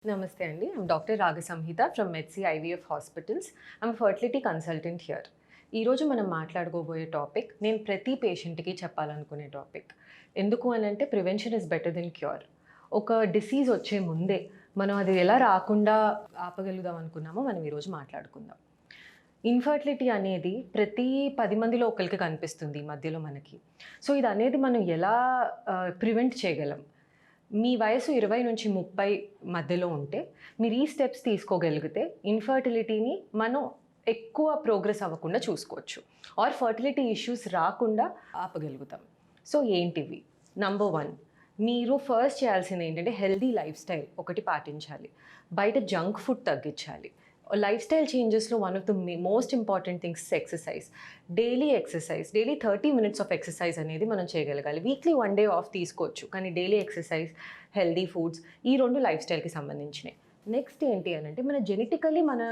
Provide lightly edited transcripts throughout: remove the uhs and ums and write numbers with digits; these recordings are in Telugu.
Namaste Andy. I'm Dr. Raga Samhita from Medsi IVF Hospitals. I'm a fertility consultant here. ఈరోజు మనం మాట్లాడుకోబోయే టాపిక్ నేను ప్రతి పేషెంట్కి చెప్పాలనుకునే టాపిక్. ఎందుకు అని అంటే prevention is better than cure. ఒక డిసీజ్ వచ్చే ముందే మనం అది ఎలా రాకుండా ఆపగలుగుదాం అనుకున్నామో మనం ఈరోజు మాట్లాడుకుందాం. ఇన్ఫర్టిలిటీ అనేది ప్రతి 10 మందిలో ఒకరికి కనిపిస్తుంది ఈ మధ్యలో మనకి. సో ఇది అనేది మనం ఎలా ప్రివెంట్ చేయగలం? మీ వయసు 20 నుంచి 30 మధ్యలో ఉంటే మీరు ఈ స్టెప్స్ తీసుకోగలిగితే ఇన్ఫర్టిలిటీని మనం ఎక్కువ ప్రోగ్రెస్ అవ్వకుండా చూసుకోవచ్చు ఆర్ ఫర్టిలిటీ ఇష్యూస్ రాకుండా ఆపగలుగుతాం. సో ఏంటివి? నంబర్ 1, మీరు ఫస్ట్ చేయాల్సింది ఏంటంటే హెల్దీ లైఫ్ స్టైల్ ఒకటి పాటించాలి. బయట జంక్ ఫుడ్ తగ్గించాలి. లైఫ్ స్టైల్ చేంజెస్లో one of the most important things exercise. Daily 30 minutes of exercise అనేది మనం చేయగలగాలి. వీక్లీ 1 day ఆఫ్ తీసుకోవచ్చు, కానీ డైలీ ఎక్సర్సైజ్, హెల్దీ ఫుడ్స్, ఈ 2 లైఫ్ స్టైల్కి సంబంధించినవి. నెక్స్ట్ ఏంటి అని అంటే మన జెనెటికలీ మన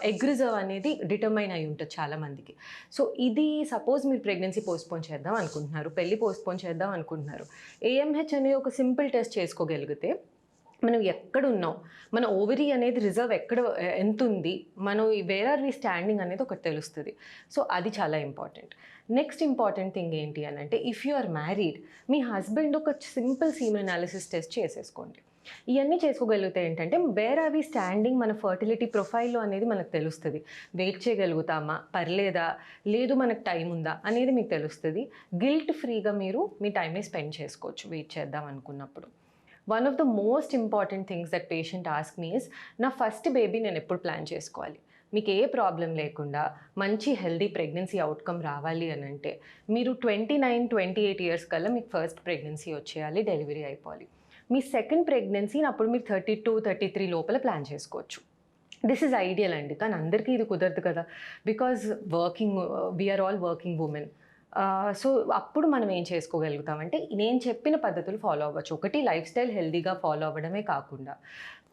ఎగ్ రిజర్వ్ అనేది డిటర్మైన్ అయి ఉంటుంది చాలామందికి. సో ఇది సపోజ్ మీరు ప్రెగ్నెన్సీ పోస్ట్పోన్ చేద్దాం అనుకుంటున్నారు, పెళ్ళి పోస్ట్పోన్ చేద్దాం అనుకుంటున్నారు, ఏఎంహెచ్ అనేది ఒక సింపుల్ టెస్ట్ చేసుకోగలిగితే మనం ఎక్కడున్నాం, మన ఓవరీ అనేది రిజర్వ్ ఎంత ఉంది, మనం వేర్ ఆర్ వి స్టాండింగ్ అనేది ఒకటి తెలుస్తుంది. సో అది చాలా ఇంపార్టెంట్. నెక్స్ట్ ఇంపార్టెంట్ థింగ్ ఏంటి అని అంటే ఇఫ్ యు ఆర్ మ్యారీడ్, మీ హస్బెండ్ ఒక సింపుల్ సీమెన్ అనాలిసిస్ టెస్ట్ చేసేసుకోండి. ఇవన్నీ చేసుకోగలిగితే ఏంటంటే వేర్ ఆర్ వి స్టాండింగ్, మన ఫర్టిలిటీ ప్రొఫైల్లో అనేది మనకు తెలుస్తుంది. వెయిట్ చేయగలుగుతామా, పర్లేదా, లేదు మనకు టైం ఉందా అనేది మీకు తెలుస్తుంది. గిల్ట్ ఫ్రీగా మీరు మీ టైంని స్పెండ్ చేసుకోవచ్చు వెయిట్ చేద్దాం అనుకున్నప్పుడు. One of the most important things that patient ask me is, నా ఫస్ట్ బేబీ నేను ఎప్పుడు ప్లాన్ చేసుకోవాలి? మీకు ఏ ప్రాబ్లం లేకుండా మంచి హెల్దీ ప్రెగ్నెన్సీ అవుట్కమ్ రావాలి అని అంటే మీరు 29-28 years కల్లా మీకు ఫస్ట్ ప్రెగ్నెన్సీ వచ్చేయాలి, డెలివరీ అయిపోవాలి. మీ సెకండ్ ప్రెగ్నెన్సీని అప్పుడు మీరు 32-33 లోపల ప్లాన్ చేసుకోవచ్చు. దిస్ ఈజ్ ఐడియల్ అండి, కానీ అందరికీ ఇది కుదరదు కదా, because we are all working women. So అప్పుడు మనం ఏం చేసుకోగలుగుతామంటే నేను చెప్పిన పద్ధతులు ఫాలో అవ్వచ్చు. ఒకటి, లైఫ్ స్టైల్ హెల్దీగా ఫాలో అవ్వడమే కాకుండా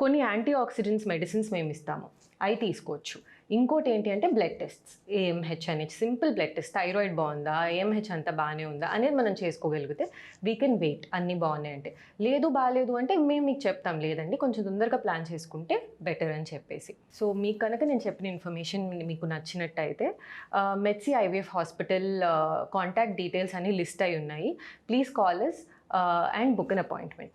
కొన్ని యాంటీ ఆక్సిడెంట్స్ మెడిసిన్స్ మేము ఇస్తాము, అవి తీసుకోవచ్చు. ఇంకోటి ఏంటి అంటే బ్లడ్ టెస్ట్స్, ఏఎంహెచ్ అనేది సింపుల్ బ్లడ్ టెస్ట్, థైరాయిడ్ బాగుందా, ఏఎంహెచ్ అంతా బాగానే ఉందా అనేది మనం చేసుకోగలిగితే వీ కెన్ వెయిట్. అన్నీ బాగున్నాయి అంటే, లేదు బాగాలేదు అంటే మేము మీకు చెప్తాం, లేదండి కొంచెం తొందరగా ప్లాన్ చేసుకుంటే బెటర్ అని చెప్పేసి. సో మీకు కనుక నేను చెప్పిన ఇన్ఫర్మేషన్ మీకు నచ్చినట్టయితే Medcy IVF hospital contact details అన్ని లిస్ట్ అయి ఉన్నాయి. Please call us and book an appointment.